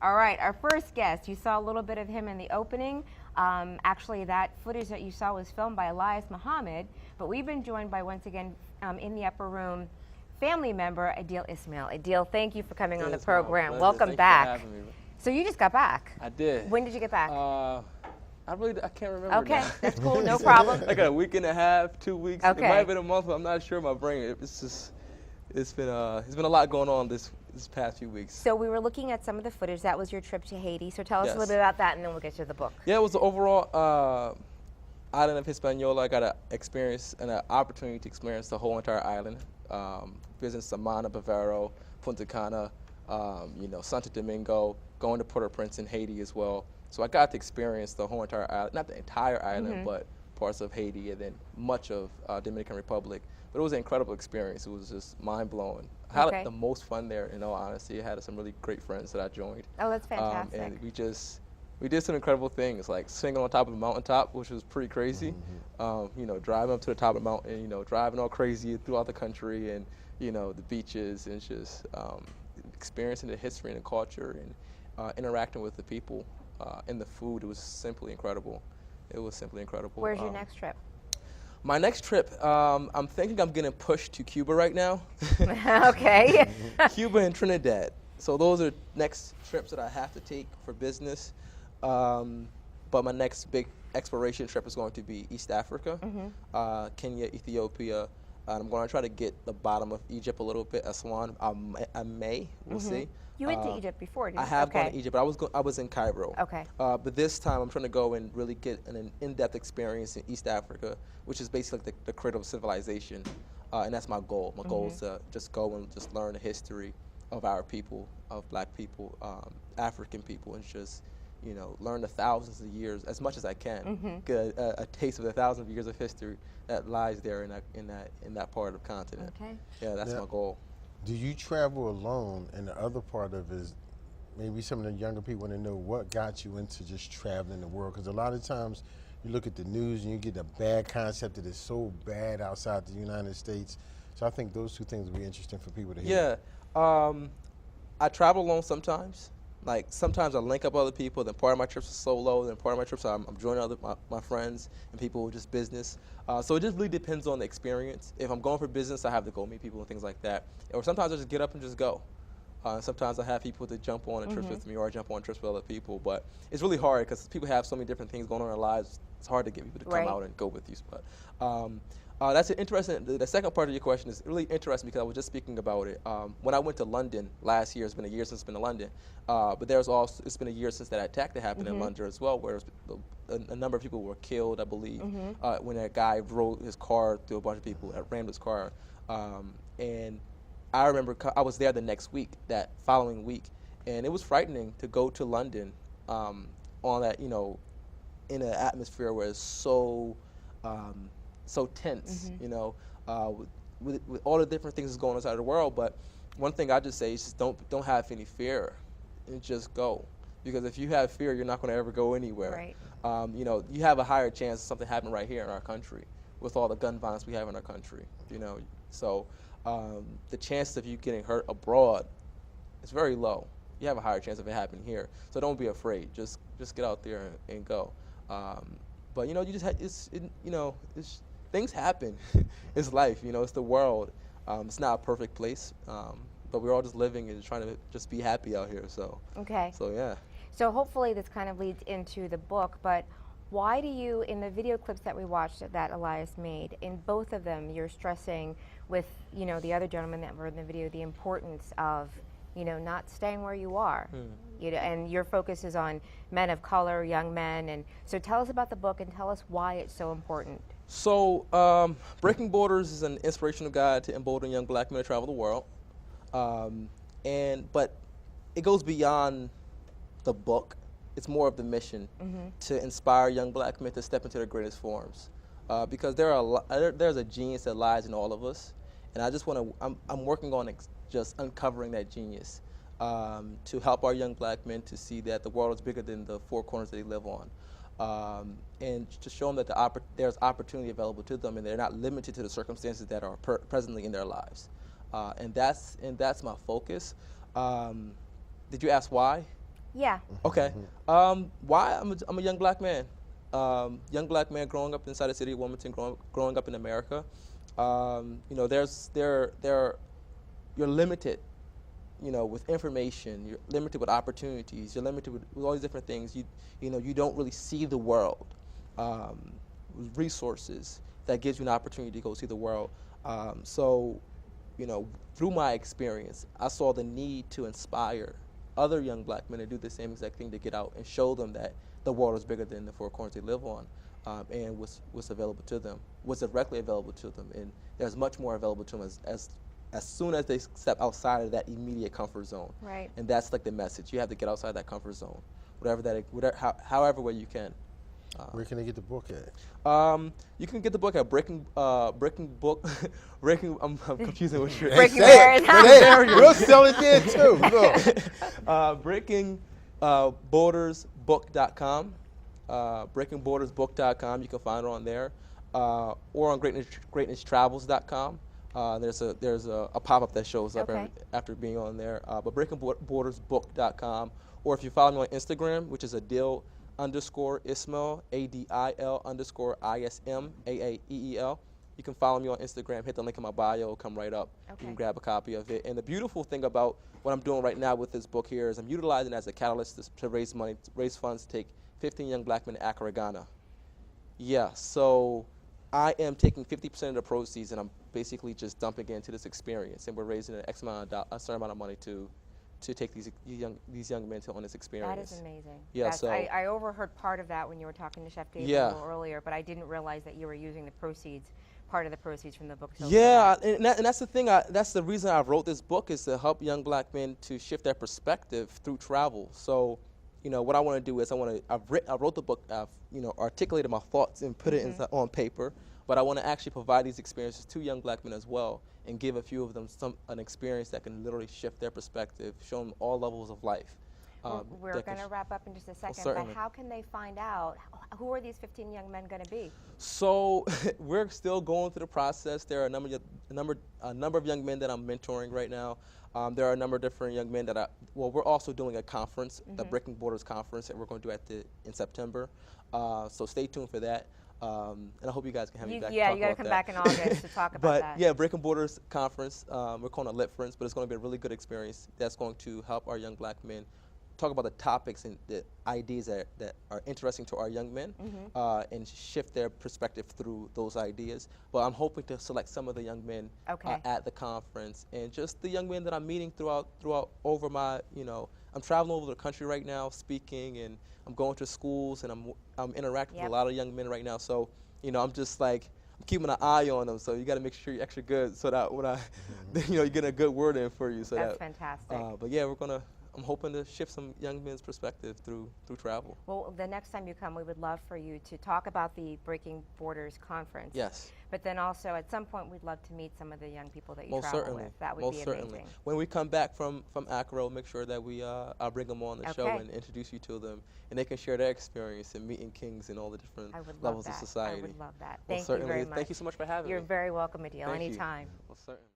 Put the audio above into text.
All right, our first guest, you saw a little bit of him in the opening. Actually, that footage that you saw was filmed by Elias Muhammad, but we've been joined by, once again, in the upper room, family member Adil Ismaaeel. Adil, thank you for coming on the program. Welcome back. Thank you for having me. So you just got back. I did. When did you get back? I can't remember. Okay, now. that's cool, no problem. Like a week and a half, 2 weeks. Okay. It might have been a month, but I'm not sure. My brain, it's been a lot going on this past few weeks. So we were looking at some of the footage. That was your trip to Haiti. So tell us a little bit about that, and then we'll get to the book. Yeah, it was the overall island of Hispaniola. I got an experience and an opportunity to experience the whole entire island. Visit Samana, Bavaro, Punta Cana, Santo Domingo, going to Port-au-Prince in Haiti as well. So I got to experience the whole entire island, not the entire island, but parts of Haiti and then much of Dominican Republic. But it was an incredible experience. It was just mind-blowing. I had the most fun there, in all honesty. I had some really great friends that I joined. Oh, that's fantastic. And we did some incredible things, like singing on top of a mountaintop, which was pretty crazy. Driving up to the top of the mountain, driving all crazy throughout the country and, the beaches and just experiencing the history and the culture and interacting with the people and the food. It was simply incredible. It was simply incredible. Where's your next trip? My next trip, I'm thinking I'm getting pushed to Cuba right now. Okay. Cuba and Trinidad. So those are next trips that I have to take for business. But my next big exploration trip is going to be East Africa, Kenya, Ethiopia. I'm going to try to get the bottom of Egypt a little bit, Aswan. I may, we'll see. You went to Egypt before, didn't you? I have gone to Egypt, but I was in Cairo. Okay. But this time I'm trying to go and really get an in-depth experience in East Africa, which is basically the cradle of civilization. And that's my goal. My goal is to just go and just learn the history of our people, of black people, African people, and just, learn the thousands of years, as much as I can, get a taste of the thousands of years of history that lies there in that part of the continent. Okay. Yeah, that's my goal. Do you travel alone? And the other part of it is maybe some of the younger people want to know what got you into just traveling the world. Because a lot of times you look at the news and you get a bad concept that is so bad outside the United States. So I think those two things would be interesting for people to hear. Yeah. I travel alone sometimes. Like sometimes I link up other people, then part of my trips are solo, then part of my trips I'm joining my friends and people with just business. So it just really depends on the experience. If I'm going for business, I have to go meet people and things like that. Or sometimes I just get up and just go. Sometimes I have people to jump on a trip with me or I jump on trips with other people. But it's really hard because people have so many different things going on in their lives. It's hard to get people to come out and go with you. But that's an interesting. The second part of your question is really interesting because I was just speaking about it. When I went to London last year, it's been a year since I've been to London. But it's been a year since that attack that happened in London as well, where a number of people were killed, I believe, when that guy drove his car through a bunch of people, rammed his car. And I remember I was there the next week, that following week, and it was frightening to go to London on that, in an atmosphere where it's so tense, with all the different things that's going on inside the world. But one thing I just say is just don't have any fear and just go. Because if you have fear, you're not going to ever go anywhere. Right. You have a higher chance of something happening right here in our country with all the gun violence we have in our country, So the chance of you getting hurt abroad is very low. You have a higher chance of it happening here. So don't be afraid. Just get out there and go. But you just things happen. It's life. It's the world. It's not a perfect place. But we're all just living and trying to just be happy out here. So. Okay. So yeah. So hopefully this kind of leads into the book, but why do you, in the video clips that we watched that Elias made, in both of them, you're stressing with, the other gentlemen that were in the video, the importance of, not staying where you are. And your focus is on men of color, young men. And so tell us about the book and tell us why it's so important. So Breaking Borders is an inspirational guide to embolden young black men to travel the world. But it goes beyond the book. It's more of the mission to inspire young black men to step into their greatest forms. Because there's a genius that lies in all of us. And I just I'm working on just uncovering that genius to help our young black men to see that the world is bigger than the four corners that they live on. And to show them that there's opportunity available to them and they're not limited to the circumstances that are presently in their lives. And that's my focus. Did you ask why? Yeah. Okay. Why? I'm a young black man. Young black man growing up inside the city of Wilmington, growing up in America. You know, you're limited, you know, with information. You're limited with opportunities. You're limited with all these different things. You know, you don't really see the world. Resources that gives you an opportunity to go see the world. So, you know, through my experience, I saw the need to inspire other young black men to do the same exact thing, to get out and show them that the world is bigger than the four corners they live on, and what's available to them, what's directly available to them, and there's much more available to them as soon as they step outside of that immediate comfort zone. Right. And that's like the message. You have to get outside that comfort zone, however way you can. Where can they get the book at? You can get the book at Breaking Book. I'm confusing what you're Breaking Say it. Barriers. We'll sell it there too. Look. BreakingBordersBook.com. BreakingBordersBook.com. You can find it on there, or on GreatnessTravels.com. There's a pop-up that shows up after being on there. But BreakingBordersBook.com, or if you follow me on Instagram, which is Adil _Ismaaeel, ADIL_ISMAAEEL. You can follow me on Instagram, hit the link in my bio, it'll come right up. You can grab a copy of it. And the beautiful thing about what I'm doing right now with this book here is I'm utilizing it as a catalyst to raise money, raise funds to take 15 young black men to Accra, Ghana. Yeah, so I am taking 50% of the proceeds and I'm basically just dumping it into this experience, and we're raising a certain amount of money to take these young men on this experience. That is amazing. Yeah, so I overheard part of that when you were talking to Chef David a little earlier, but I didn't realize that you were using the proceeds, part of the proceeds from the book. Yeah, and that's the thing. That's the reason I wrote this book, is to help young black men to shift their perspective through travel. So, you know, what I want to do is I wrote the book. I've articulated my thoughts and put it on paper. But I want to actually provide these experiences to young black men as well, and give a few of them an experience that can literally shift their perspective, show them all levels of life. We're going to wrap up in just a second, but how can they find out, who are these 15 young men going to be? So we're still going through the process. There are a number of young men that I'm mentoring right now. There are a number of different young men that we're also doing a conference, the Breaking Borders conference, that we're going to do in September. So stay tuned for that. And I hope you guys can have me back. Yeah, you got to come back in August to talk about that. But yeah, Breaking Borders conference, we're calling it Litference, but it's going to be a really good experience that's going to help our young black men talk about the topics and the ideas that are interesting to our young men, and shift their perspective through those ideas. But I'm hoping to select some of the young men at the conference, and just the young men that I'm meeting throughout over my, I'm traveling over the country right now, speaking, and I'm going to schools, and I'm interacting with a lot of young men right now. So, I'm just like, I'm keeping an eye on them. So you got to make sure you're extra good, so that when you get a good word in for you. So that's fantastic. But yeah, I'm hoping to shift some young men's perspective through travel. Well, the next time you come, we would love for you to talk about the Breaking Borders conference. Yes. But then also, at some point, we'd love to meet some of the young people that you Most travel certainly. with. That would Most be certainly. amazing. When we come back from Accra, we'll make sure that I'll bring them on the show and introduce you to them, and they can share their experience in meeting kings and all the different levels of society. I would love that. Thank you very much. Thank you so much for having me. You're very welcome, Adil. Anytime. Most certainly.